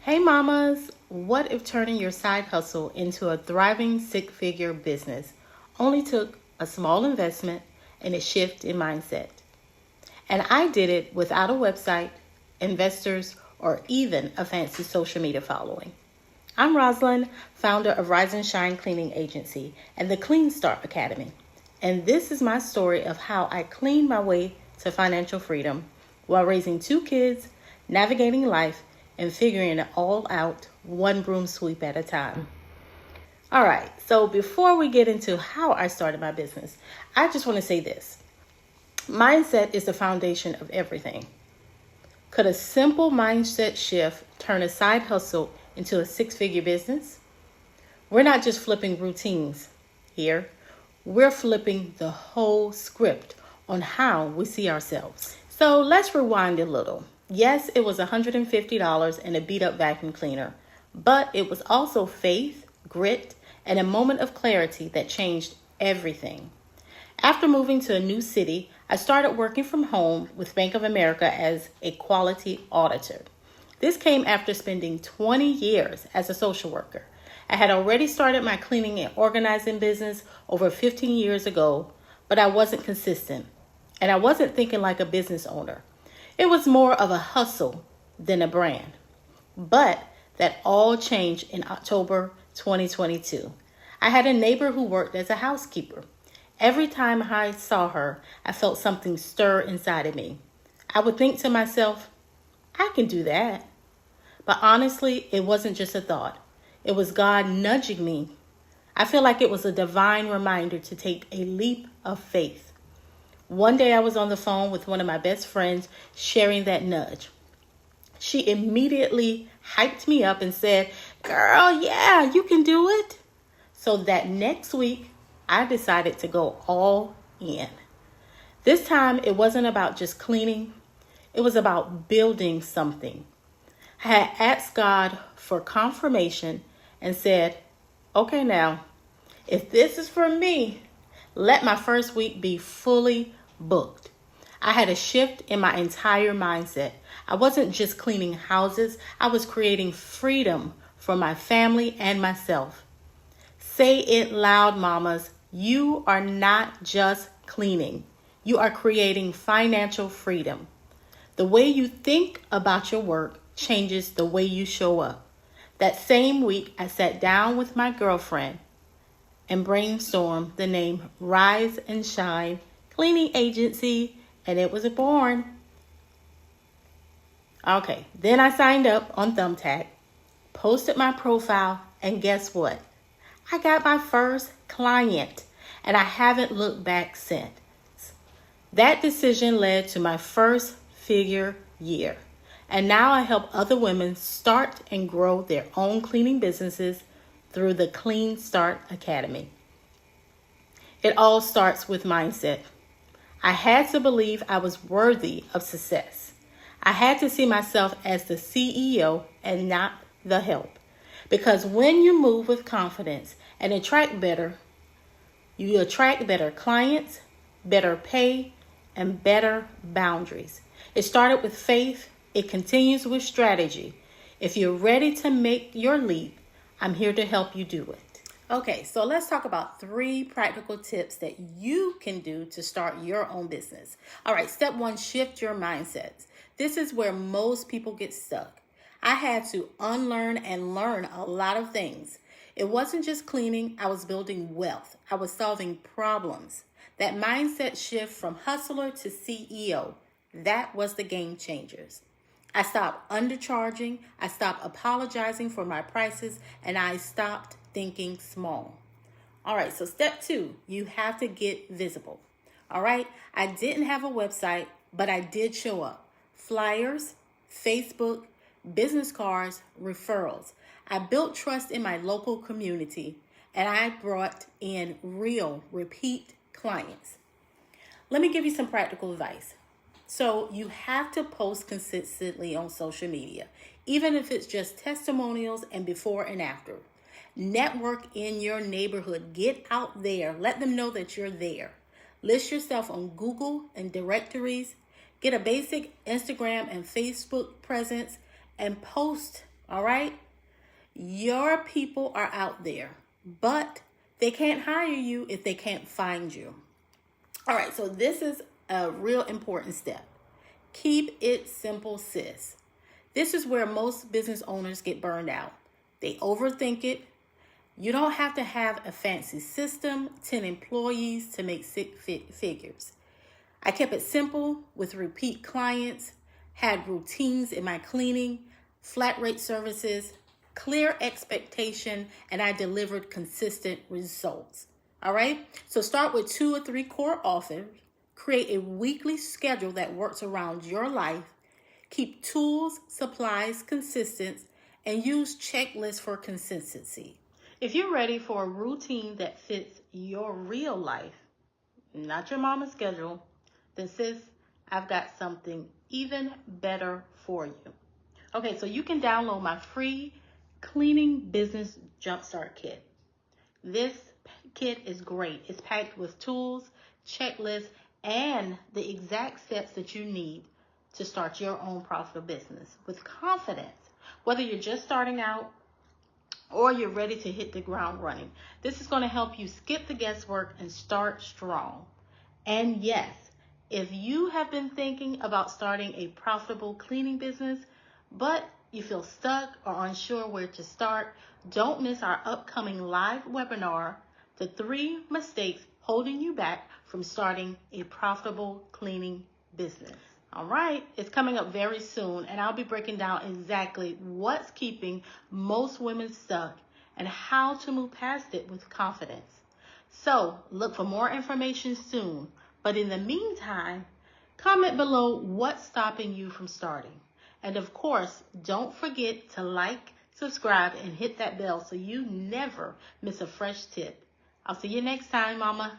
Hey mamas, what if turning your side hustle into a thriving six-figure business only took a small investment and a shift in mindset? And I did it without a website, investors, or even a fancy social media following. I'm Rosalind, founder of Rise and Shine Cleaning Agency and the Clean Start Academy. And this is my story of how I cleaned my way to financial freedom while raising two kids, navigating life, and figuring it all out one broom sweep at a time. All right, so before we get into how I started my business, I just want to say this. Mindset is the foundation of everything. Could a simple mindset shift turn a side hustle into a six-figure business? We're not just flipping routines here. We're flipping the whole script on how we see ourselves. So let's rewind a little. Yes, it was $150 and a beat-up vacuum cleaner, but it was also faith, grit, and a moment of clarity that changed everything. After moving to a new city, I started working from home with Bank of America as a quality auditor. This came after spending 20 years as a social worker. I had already started my cleaning and organizing business over 15 years ago, but I wasn't consistent, and I wasn't thinking like a business owner. It was more of a hustle than a brand. But that all changed in October 2022. I had a neighbor who worked as a housekeeper. Every time I saw her, I felt something stir inside of me. I would think to myself, I can do that. But honestly, it wasn't just a thought. It was God nudging me. I feel like it was a divine reminder to take a leap of faith. One day I was on the phone with one of my best friends sharing that nudge. She immediately hyped me up and said, "Girl, yeah, you can do it." So that next week, I decided to go all in. This time, it wasn't about just cleaning. It was about building something. I had asked God for confirmation and said, okay, now, if this is for me, let my first week be fully booked. I had a shift in my entire mindset. I wasn't just cleaning houses. I was creating freedom for my family and myself. Say it loud, mamas. You are not just cleaning. You are creating financial freedom. The way you think about your work changes the way you show up. That same week, I sat down with my girlfriend and brainstormed the name Rise and Shine Cleaning Agency, and it was born. Okay, then I signed up on Thumbtack, posted my profile, and guess what? I got my first client, and I haven't looked back since. That decision led to my first figure year, and now I help other women start and grow their own cleaning businesses through the Clean Start Academy. It all starts with mindset. I had to believe I was worthy of success. I had to see myself as the CEO and not the help. Because when you move with confidence and you attract better clients, better pay, and better boundaries. It started with faith. It continues with strategy. If you're ready to make your leap, I'm here to help you do it. Okay, so let's talk about 3 practical tips that you can do to start your own business. All right, step 1, shift your mindsets. This is where most people get stuck. I had to unlearn and learn a lot of things. It wasn't just cleaning, I was building wealth. I was solving problems. That mindset shift from hustler to CEO, that was the game changers. I stopped undercharging, I stopped apologizing for my prices, and I stopped thinking small. All right, so step 2, you have to get visible. All right, I didn't have a website, but I did show up. Flyers, Facebook, business cards, referrals. I built trust in my local community, and I brought in real repeat clients. Let me give you some practical advice. So you have to post consistently on social media, even if it's just testimonials and before and after. Network in your neighborhood. Get out there. Let them know that you're there. List yourself on Google and directories. Get a basic Instagram and Facebook presence and post All right? Your people are out there, but they can't hire you if they can't find you. All right, so this is a real important step. Keep it simple, sis. This is where most business owners get burned out. They overthink it. You don't have to have a fancy system, 10 employees to make six figures. I kept it simple with repeat clients, had routines in my cleaning, flat rate services, clear expectation, and I delivered consistent results. All right? So start with 2 or 3 core offers. Create a weekly schedule that works around your life. Keep tools, supplies consistent, and use checklists for consistency. If you're ready for a routine that fits your real life, not your mama's schedule, then sis, I've got something even better for you. Okay, so you can download my free Cleaning Business Jumpstart Kit. This kit is great. It's packed with tools, checklists, and the exact steps that you need to start your own profitable business with confidence. Whether you're just starting out or you're ready to hit the ground running, this is going to help you skip the guesswork and start strong. And yes, if you have been thinking about starting a profitable cleaning business, but you feel stuck or unsure where to start, don't miss our upcoming live webinar, The 3 Mistakes Holding You Back from Starting a Profitable Cleaning Business. All right, it's coming up very soon, and I'll be breaking down exactly what's keeping most women stuck and how to move past it with confidence. So look for more information soon. But in the meantime, comment below what's stopping you from starting. And of course, don't forget to like, subscribe, and hit that bell so you never miss a fresh tip. I'll see you next time, Mama.